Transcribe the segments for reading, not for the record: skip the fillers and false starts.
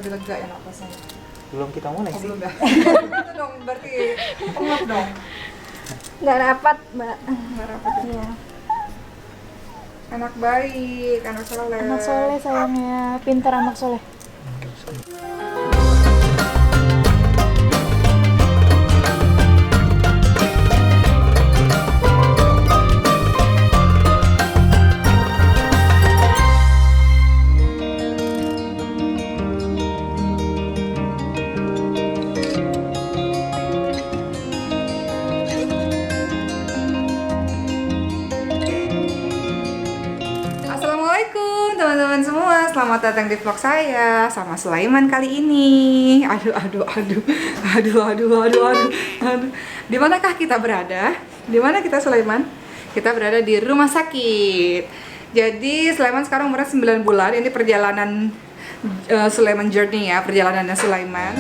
lebih lega ya napasnya. Belum kita mulai sih. Belum ya? Itu dong berarti pengap dong. Nggak rapat, Mbak. Nggak rapat ya? Iya. Anak baik, anak soleh. Anak soleh sayangnya, pintar anak soleh. Assalamualaikum teman-teman semua, selamat datang di vlog saya sama Sulaiman kali ini. Aduh. Di manakah kita berada? Di mana kita, Sulaiman? Kita berada di rumah sakit. Jadi Sulaiman sekarang umurnya 9 bulan. Ini perjalanan Sulaiman journey ya, perjalanannya Sulaiman.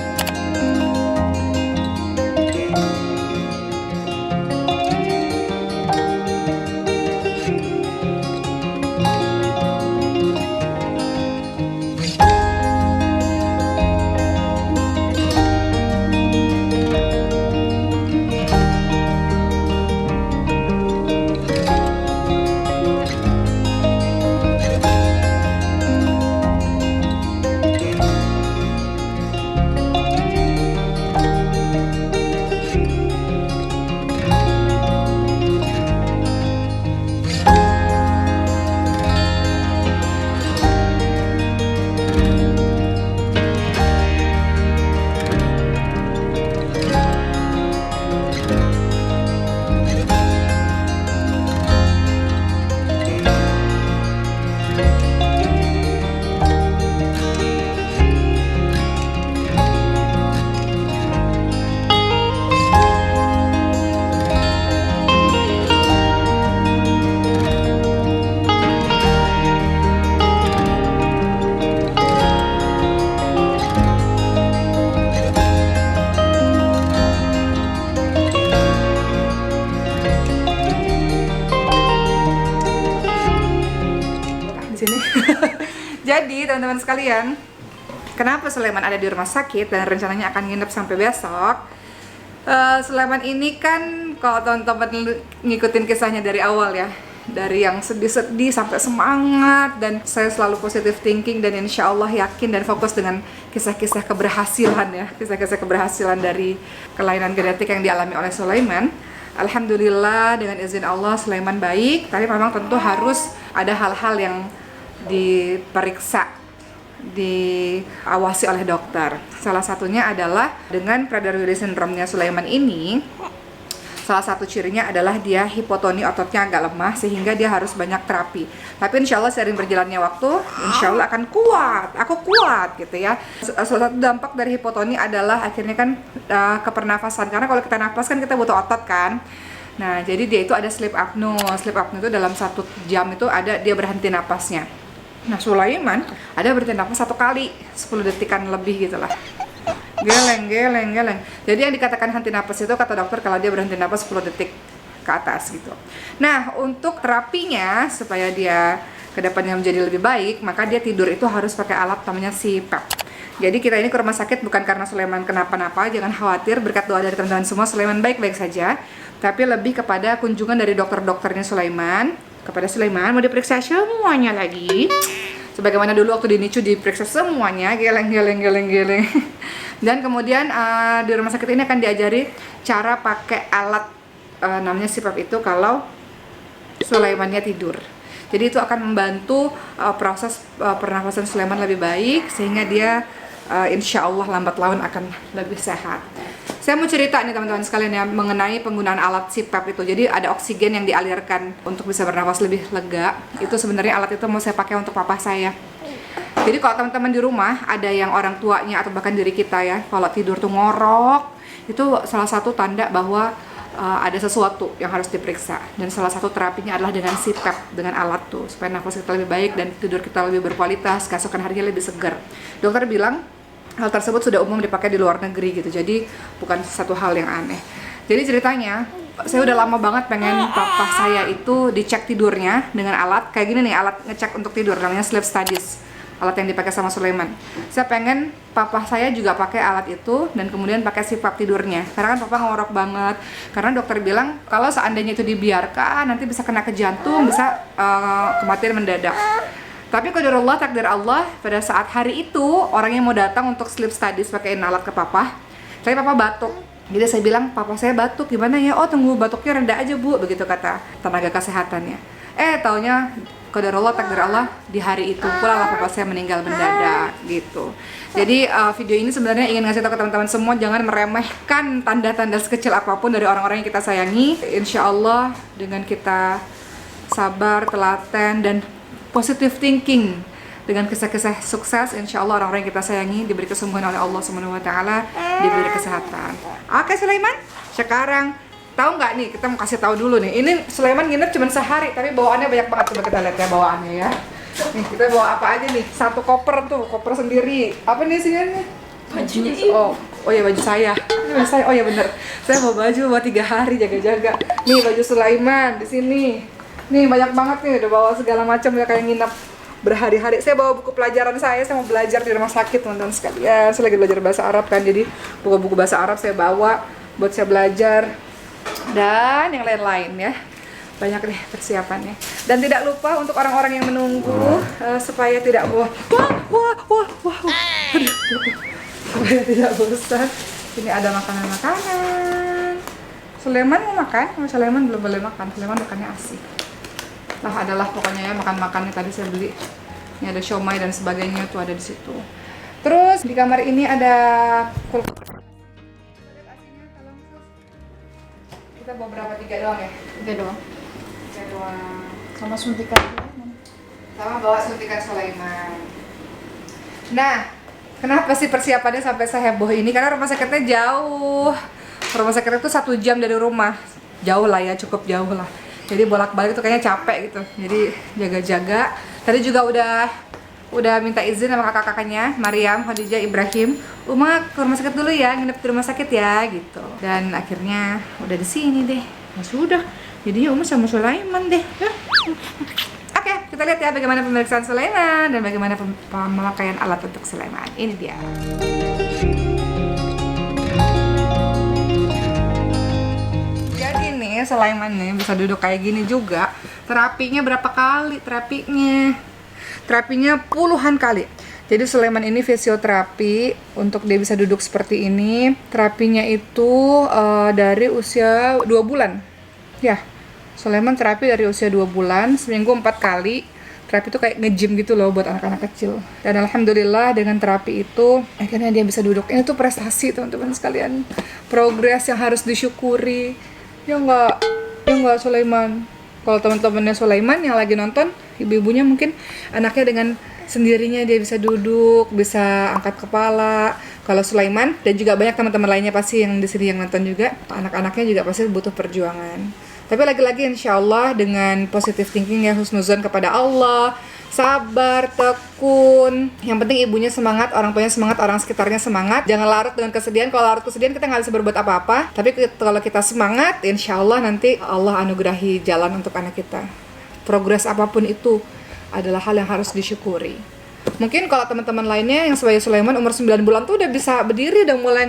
Di sini. Jadi teman-teman sekalian, kenapa Sulaiman ada di rumah sakit dan rencananya akan nginep sampai besok? Sulaiman ini kan kalau teman-teman ngikutin kisahnya dari awal ya, dari yang sedih-sedih sampai semangat, dan saya selalu positive thinking dan insya Allah yakin dan fokus dengan kisah-kisah keberhasilan ya, kisah-kisah keberhasilan dari kelainan genetik yang dialami oleh Sulaiman. Alhamdulillah dengan izin Allah Sulaiman baik, tapi memang tentu harus ada hal-hal yang diperiksa, diawasi oleh dokter. Salah satunya adalah dengan Prader-Willi syndrome-nya Sulaiman ini, salah satu cirinya adalah dia hipotoni, ototnya agak lemah sehingga dia harus banyak terapi. Tapi insya Allah seiring berjalannya waktu, insya Allah akan kuat, aku kuat gitu ya. Salah satu dampak dari hipotoni adalah akhirnya kan kepernafasan, karena kalau kita nafas kan kita butuh otot kan. Nah jadi dia itu ada sleep apnea. Sleep apnea itu dalam 1 jam itu ada dia berhenti napasnya. Nah Sulaiman ada berhenti napas 1 kali 10 detikan lebih gitulah. Geleng. Jadi yang dikatakan henti napas itu kata dokter kalau dia berhenti napas 10 detik ke atas gitu. Nah untuk terapinya supaya dia kedepannya menjadi lebih baik, maka dia tidur itu harus pakai alat namanya CPAP. Jadi kita ini ke rumah sakit bukan karena Sulaiman kenapa-napa, jangan khawatir, berkat doa dari teman-teman semua Sulaiman baik-baik saja. Tapi lebih kepada kunjungan dari dokter-dokternya Sulaiman kepada Sulaiman, mau diperiksa semuanya lagi. Sebagaimana dulu waktu di NICU diperiksa semuanya, geleng. Dan kemudian di rumah sakit ini akan diajari cara pakai alat namanya CPAP itu kalau Sulaimannya tidur. Jadi itu akan membantu proses pernafasan Sulaiman lebih baik sehingga dia insya Allah lambat laun akan lebih sehat. Saya mau cerita nih teman-teman sekalian ya mengenai penggunaan alat CPAP itu. Jadi ada oksigen yang dialirkan untuk bisa bernafas lebih lega. Itu sebenarnya alat itu mau saya pakai untuk papa saya. Jadi kalau teman-teman di rumah ada yang orang tuanya atau bahkan diri kita ya, kalau tidur tuh ngorok, itu salah satu tanda bahwa ada sesuatu yang harus diperiksa. Dan salah satu terapinya adalah dengan CPAP, dengan alat tuh supaya nafas kita lebih baik dan tidur kita lebih berkualitas, keesokan harinya lebih segar. Dokter bilang hal tersebut sudah umum dipakai di luar negeri gitu, jadi bukan satu hal yang aneh. Jadi ceritanya, saya udah lama banget pengen papa saya itu dicek tidurnya dengan alat kayak gini nih, alat ngecek untuk tidur namanya sleep studies. alat yang dipakai sama Sulaiman. Saya pengen papa saya juga pakai alat itu dan kemudian pakai sifat tidurnya. Karena kan papa ngorok banget. Karena dokter bilang kalau seandainya itu dibiarkan nanti bisa kena ke jantung, bisa kematian mendadak. Tapi qadarullah, takdir Allah, pada saat hari itu orang yang mau datang untuk sleep studies pakein alat ke papa, tapi papa batuk. Jadi saya bilang, papa saya batuk, gimana ya? Oh, tunggu batuknya reda aja bu, begitu kata tenaga kesehatannya. Taunya qadarullah, takdir Allah, di hari itu pula lah papa saya meninggal mendadak gitu. Jadi video ini sebenarnya ingin ngasih tahu ke teman-teman semua, jangan meremehkan tanda-tanda sekecil apapun dari orang-orang yang kita sayangi. Insya Allah dengan kita sabar, telaten, dan positive thinking, dengan kisah-kisah sukses, insya Allah orang-orang yang kita sayangi diberi kesembuhan oleh Allah SWT, diberi kesehatan. Oke Sulaiman, sekarang tahu nggak nih, kita mau kasih tahu dulu nih. Ini Sulaiman nginep cuma sehari, tapi bawaannya banyak banget. Coba kita lihat ya bawaannya ya. Nih kita bawa apa aja nih? Satu koper tuh, koper sendiri. Apa nih isinya? Bajunya Oh ya baju saya. Ini baju saya. Oh ya bener. Saya bawa baju buat 3 hari jaga-jaga. Nih baju Sulaiman di sini. Nih banyak banget nih, udah bawa segala macam ya kayak nginep berhari-hari. Saya bawa buku pelajaran saya mau belajar di rumah sakit teman-teman sekalian. Saya lagi belajar bahasa Arab kan, jadi buku-buku bahasa Arab saya bawa buat saya belajar dan yang lain-lain ya. Banyak deh persiapannya. Dan tidak lupa untuk orang-orang yang menunggu supaya tidak wah. Aduh, supaya tidak bosan. Ini ada makanan-makanan. Sulaiman mau makan? Sulaiman belum boleh makan. Sulaiman makannya ASI. Adalah pokoknya ya makan-makannya tadi saya beli. Ini ada siomay dan sebagainya tuh ada di situ. Terus di kamar ini ada kulkas. Kita bawa berapa? 3 doang ya? 3 doang. 3 doang. Sama suntikan. Sama bawa suntikan Sulaiman. Nah, kenapa sih persiapannya sampai seheboh ini? Karena rumah sakitnya jauh. Rumah sakitnya itu 1 jam dari rumah. Jauh lah ya, cukup jauh lah. Jadi bolak-balik tuh kayaknya capek gitu. Jadi jaga-jaga. Tadi juga udah minta izin sama kakak-kakaknya, Mariam, Khadijah, Ibrahim. Uma ke rumah sakit dulu ya, nginep di rumah sakit ya gitu. Dan akhirnya udah di sini deh. Ya sudah. Jadinya Uma sama Sulaiman deh. Ya. Oke, kita lihat ya bagaimana pemeriksaan Sulaiman dan bagaimana pemakaian alat untuk Sulaiman. Ini dia. Sulaiman nih bisa duduk kayak gini juga. Terapinya berapa kali terapinya puluhan kali. Jadi Sulaiman ini fisioterapi untuk dia bisa duduk seperti ini. Terapinya itu dari usia 2 bulan ya. Sulaiman terapi dari usia 2 bulan, seminggu 4 kali. Terapi itu kayak nge-gym gitu loh buat anak-anak kecil. Dan alhamdulillah dengan terapi itu akhirnya dia bisa duduk. Ini tuh prestasi teman-teman sekalian, progres yang harus disyukuri. Ya enggak Sulaiman. Kalau teman-temannya Sulaiman yang lagi nonton, ibu-ibunya mungkin anaknya dengan sendirinya dia bisa duduk, bisa angkat kepala. Kalau Sulaiman dan juga banyak teman-teman lainnya pasti yang di sini yang nonton juga, anak-anaknya juga pasti butuh perjuangan. Tapi lagi-lagi insya Allah dengan positive thinking ya, husnuzon kepada Allah, sabar, tekun. Yang penting ibunya semangat, orang tuanya semangat, orang sekitarnya semangat. Jangan larut dengan kesedihan. Kalau larut kesedihan kita nggak bisa berbuat apa-apa. Tapi kalau kita semangat, insya Allah nanti Allah anugerahi jalan untuk anak kita. Progres apapun itu adalah hal yang harus disyukuri. Mungkin kalau teman-teman lainnya yang sebagai Sulaiman umur 9 bulan tuh udah bisa berdiri, udah mulai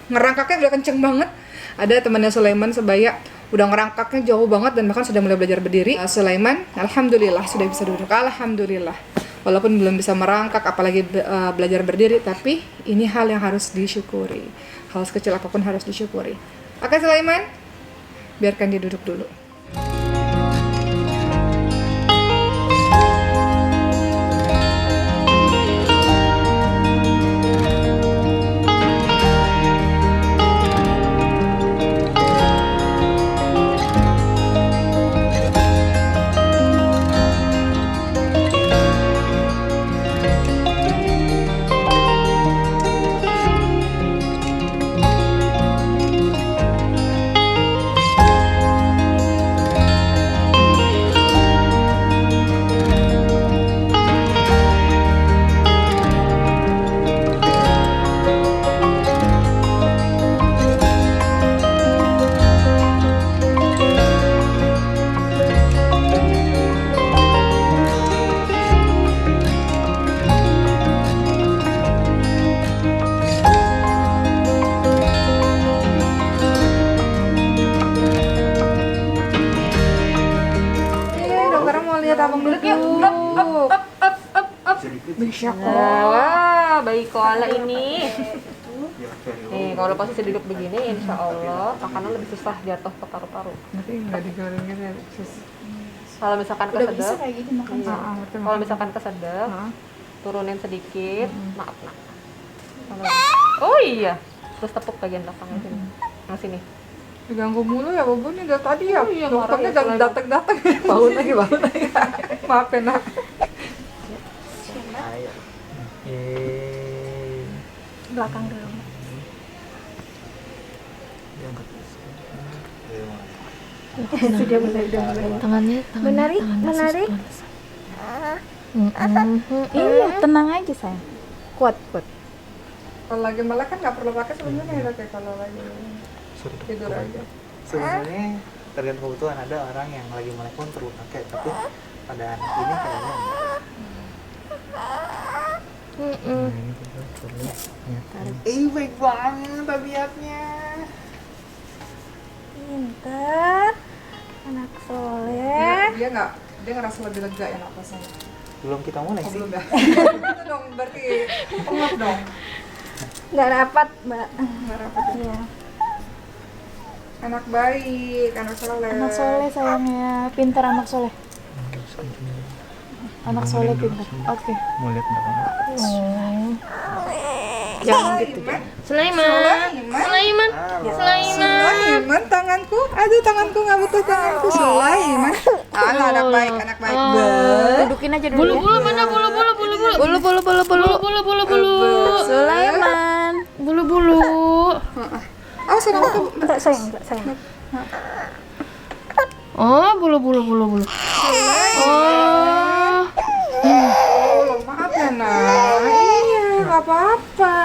ngerangkaknya udah kenceng banget. Ada temannya Sulaiman sebaya udah ngerangkaknya jauh banget dan bahkan sudah mulai belajar berdiri. Sulaiman alhamdulillah sudah bisa duduk, alhamdulillah. Walaupun belum bisa merangkak apalagi belajar berdiri, tapi ini hal yang harus disyukuri. Hal sekecil apapun harus disyukuri. Oke Sulaiman, biarkan dia duduk dulu. Masya Wah, bayi koala ini. Nih, kalau posisi duduk begini, insya Allah makanan lebih susah jatuh ke paru-paru. Tapi nggak digoreng gitu ya, sus. Kalau misalkan Udah bisa kesedek, kayak gini makan. iya. Ngerti, Kalau misalkan kesedek, Heeh. turunin sedikit, maaf nak. Oh iya, terus tepuk bagian belakangnya sini. Yang sini. Diganggu mulu ya Bobo nih dari tadi ya. Oh iya, Dokternya marah ya, datang-datang. Bangun lagi. Maaf ya nak. Ayo. Yeay. Belakang dulu. Diangkat. Sudah mulai. Tangannya Menarik, menarik. Iya, tenang aja sayang. Kuat. Kalau lagi melek kan nggak perlu pakai sebenarnya ya kayak kalau lagi Sorry, Dok. tidur aja. Sebenarnya tergantung kebutuhan, ada orang yang lagi melek pun perlu pakai, tapi pada anak ini kayaknya baik banget tabiatnya. Pintar. Anak soleh. Dia ngerasa lebih lega ya napasnya. Belum kita mulai sih. Belum dah. Itu dong berarti penguat dong. Nggak rapat, Mbak. Nggak rapat. Iya. Anak baik, anak soleh. Anak soleh sayangnya. Pintar anak soleh. Anak soleh pintar. Oke. Mau lihat belakang? Jangan gitu. Sulaiman. Sulaiman, tanganku. Aduh, tanganku nggak butuh tanganku. Sulaiman. Anak baik, anak baik. Dudukin aja dulu ya. Bulu mana bulu. Sulaiman. Bulu. Oh, sayang aku. Enggak sayang. Oh, bulu. Oh. Oh, maaf ya nak. Iya, nggak apa-apa.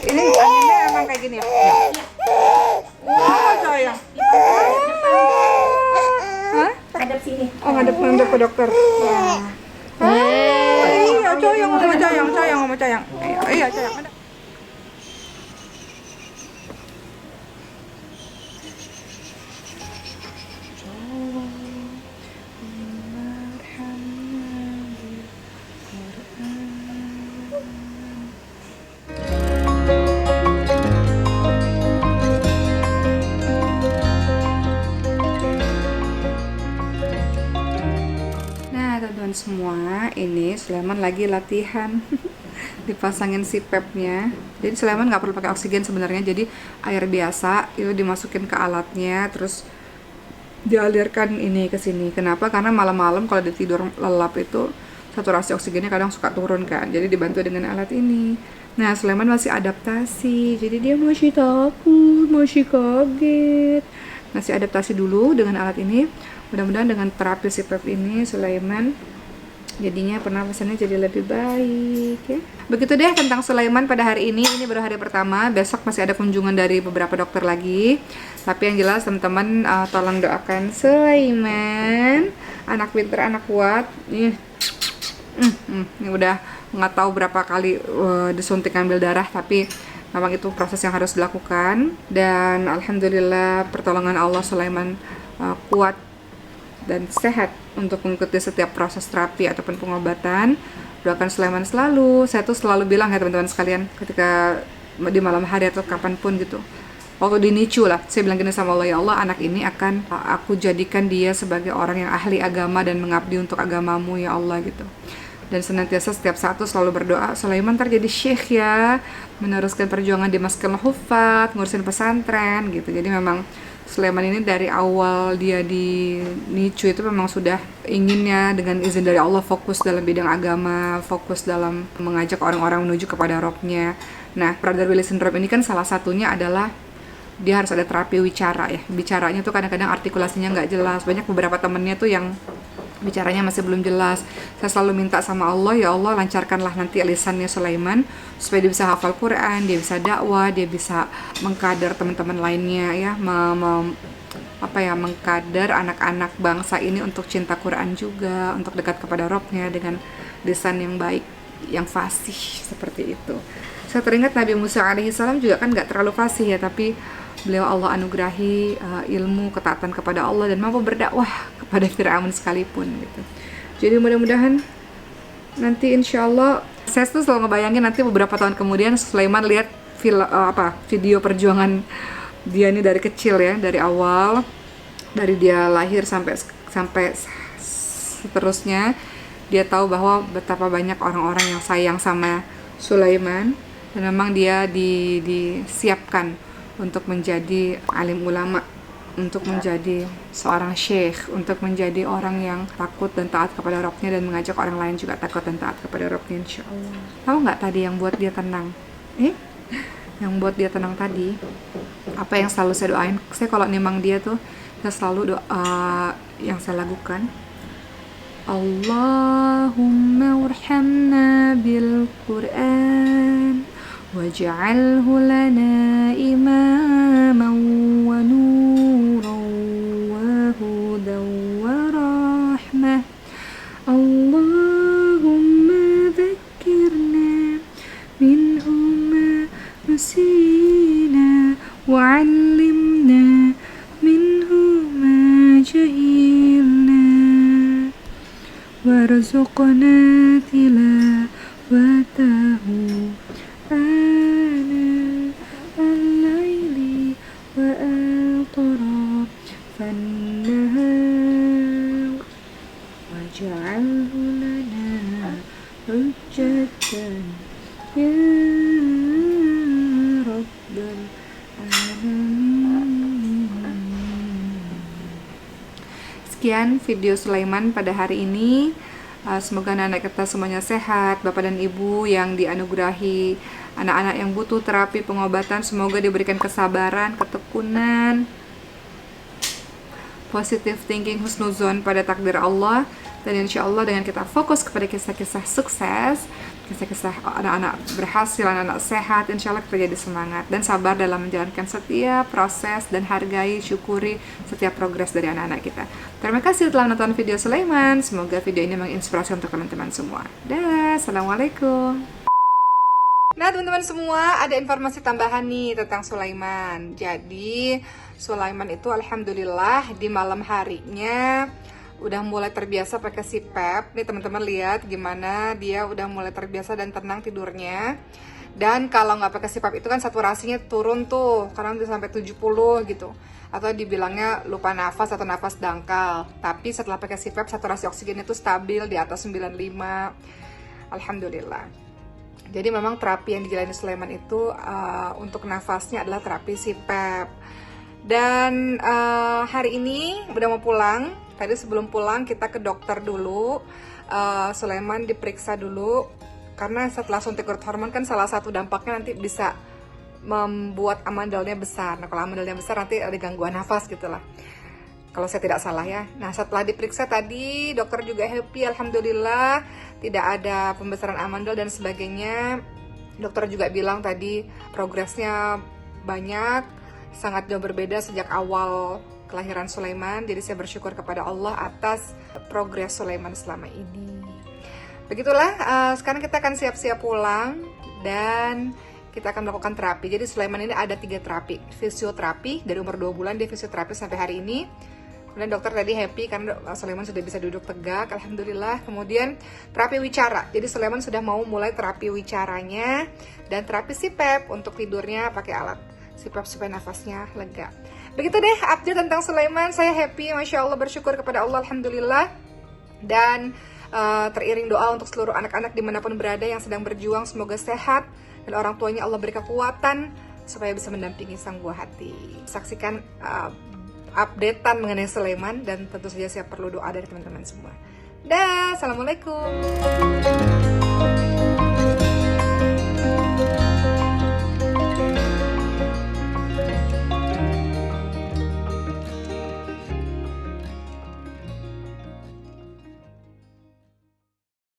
Ini anginnya emang kayak gini ya? Wah, sayang. Hah? Hadap sini. Oh, ngadep ke dokter. Iya, sayang sama sayang. Iya, sayang. Nah, teman-teman semua, ini Sulaiman lagi latihan dipasangin si pepnya. Jadi Sulaiman nggak perlu pakai oksigen sebenarnya, jadi air biasa itu dimasukin ke alatnya, terus dialirkan ini ke sini. Kenapa? Karena malam-malam kalau dia tidur lelap itu saturasi oksigennya kadang suka turun kan, jadi dibantu dengan alat ini. Nah, Sulaiman masih adaptasi, jadi dia masih takut, masih kaget, masih adaptasi dulu dengan alat ini. Mudah-mudahan dengan terapi CPAP ini Sulaiman jadinya pernafasannya jadi lebih baik ya. Begitu deh tentang Sulaiman pada hari ini baru hari pertama, besok masih ada kunjungan dari beberapa dokter lagi. Tapi yang jelas teman-teman tolong doakan Sulaiman, anak pintar, anak kuat. Ini udah nggak tahu berapa kali disuntik ambil darah, tapi memang itu proses yang harus dilakukan. Dan alhamdulillah pertolongan Allah, Sulaiman kuat dan sehat untuk mengikuti setiap proses terapi ataupun pengobatan. Doakan Sulaiman selalu. Saya tuh selalu bilang ya teman-teman sekalian, ketika di malam hari atau kapanpun gitu, waktu di NICU lah, saya bilang gini sama Allah, ya Allah, anak ini akan aku jadikan dia sebagai orang yang ahli agama dan mengabdi untuk agamamu ya Allah gitu. Dan senantiasa setiap saat tuh selalu berdoa, Sulaiman ntar jadi syekh ya, meneruskan perjuangan di Masjidil Hufat, ngurusin pesantren gitu. Jadi memang Sulaiman ini dari awal dia di NICU itu memang sudah inginnya dengan izin dari Allah fokus dalam bidang agama, fokus dalam mengajak orang-orang menuju kepada Rabb-nya. Nah, Prader-Willi syndrome ini kan salah satunya adalah dia harus ada terapi wicara ya. Bicaranya tuh kadang-kadang artikulasinya nggak jelas. Banyak beberapa temennya tuh yang bicaranya masih belum jelas. Saya selalu minta sama Allah, ya Allah lancarkanlah nanti lisannya Sulaiman supaya dia bisa hafal Quran, dia bisa dakwah, dia bisa mengkader teman-teman lainnya ya, mengkader anak-anak bangsa ini untuk cinta Quran juga, untuk dekat kepada Rabb-nya dengan lisan yang baik, yang fasih seperti itu. Saya teringat Nabi Musa alaihissalam juga kan nggak terlalu fasih ya, tapi beliau Allah anugerahi ilmu, ketaatan kepada Allah dan mampu berdakwah kepada Fir'aun sekalipun gitu. Jadi mudah-mudahan nanti insya Allah saya tuh selalu ngebayangin nanti beberapa tahun kemudian Sulaiman lihat video perjuangan dia ini dari kecil ya, dari awal, dari dia lahir sampai seterusnya. Dia tahu bahwa betapa banyak orang-orang yang sayang sama Sulaiman, dan memang dia disiapkan untuk menjadi alim ulama, untuk menjadi seorang syekh, untuk menjadi orang yang takut dan taat kepada Rabbnya dan mengajak orang lain juga takut dan taat kepada Rabbnya, insya Allah. Tahu nggak tadi yang buat dia tenang? Yang buat dia tenang tadi, apa yang selalu saya doain? Saya kalau nimang dia tuh, saya selalu doa yang saya lakukan. Allahumma warhamna bil Qur'an waj'alhu lana imaman wa nuran wa hudan wa rahmah. Allahumma dhakkirna minhu ma nusina wa 'allimna minhu ma jahilna warzuqna tilawatahu ana al-laili wa atrafan nahar waj'alhu lana hujjatan ya rabbal alamin. Sekian video Sulaiman pada hari ini. Semoga anak-anak kita semuanya sehat. Bapak dan Ibu yang dianugerahi anak-anak yang butuh terapi pengobatan, semoga diberikan kesabaran, ketekunan, positive thinking, husnuzon pada takdir Allah. Dan insya Allah dengan kita fokus kepada kisah-kisah sukses, kisah-kisah anak-anak berhasil, anak-anak sehat, insya Allah kita jadi semangat dan sabar dalam menjalankan setiap proses, dan hargai, syukuri setiap progres dari anak-anak kita. Terima kasih telah menonton video Sulaiman. Semoga video ini menginspirasi untuk teman-teman semua. Dah, assalamualaikum. Nah teman-teman semua, ada informasi tambahan nih tentang Sulaiman. Jadi Sulaiman itu alhamdulillah di malam harinya udah mulai terbiasa pakai CPAP. Nih teman-teman lihat gimana dia udah mulai terbiasa dan tenang tidurnya. Dan kalau nggak pakai CPAP itu kan saturasinya turun tuh, kadang bisa sampai 70 gitu. Atau dibilangnya lupa nafas atau nafas dangkal. Tapi setelah pakai CPAP saturasi oksigen itu stabil di atas 95. Alhamdulillah. Jadi memang terapi yang dijalani Sulaiman itu untuk nafasnya adalah terapi CPAP. Dan hari ini udah mau pulang. Tadi sebelum pulang kita ke dokter dulu. Sulaiman diperiksa dulu. Karena setelah suntik growth hormone kan salah satu dampaknya nanti bisa membuat amandelnya besar. Nah kalau amandelnya besar nanti ada gangguan nafas gitu lah, kalau saya tidak salah ya. Nah setelah diperiksa tadi dokter juga happy, alhamdulillah tidak ada pembesaran amandel dan sebagainya. Dokter juga bilang tadi progresnya banyak, sangat jauh berbeda sejak awal kelahiran Sulaiman. Jadi saya bersyukur kepada Allah atas progres Sulaiman selama ini. Begitulah, sekarang kita akan siap-siap pulang dan kita akan melakukan terapi. Jadi Sulaiman ini ada 3 terapi. Fisioterapi, dari umur 2 bulan dia fisioterapi sampai hari ini. Kemudian dokter tadi happy karena Sulaiman sudah bisa duduk tegak, alhamdulillah. Kemudian terapi wicara. Jadi Sulaiman sudah mau mulai terapi wicaranya. Dan terapi CPAP untuk tidurnya pakai alat CPAP supaya nafasnya lega. Begitu deh update tentang Sulaiman. Saya happy, Masya Allah, bersyukur kepada Allah, alhamdulillah. Dan teriring doa untuk seluruh anak-anak dimanapun berada yang sedang berjuang, semoga sehat dan orang tuanya Allah beri kekuatan supaya bisa mendampingi sang buah hati. Saksikan updatean mengenai Sulaiman dan tentu saja saya perlu doa dari teman-teman semua. Dah, assalamualaikum.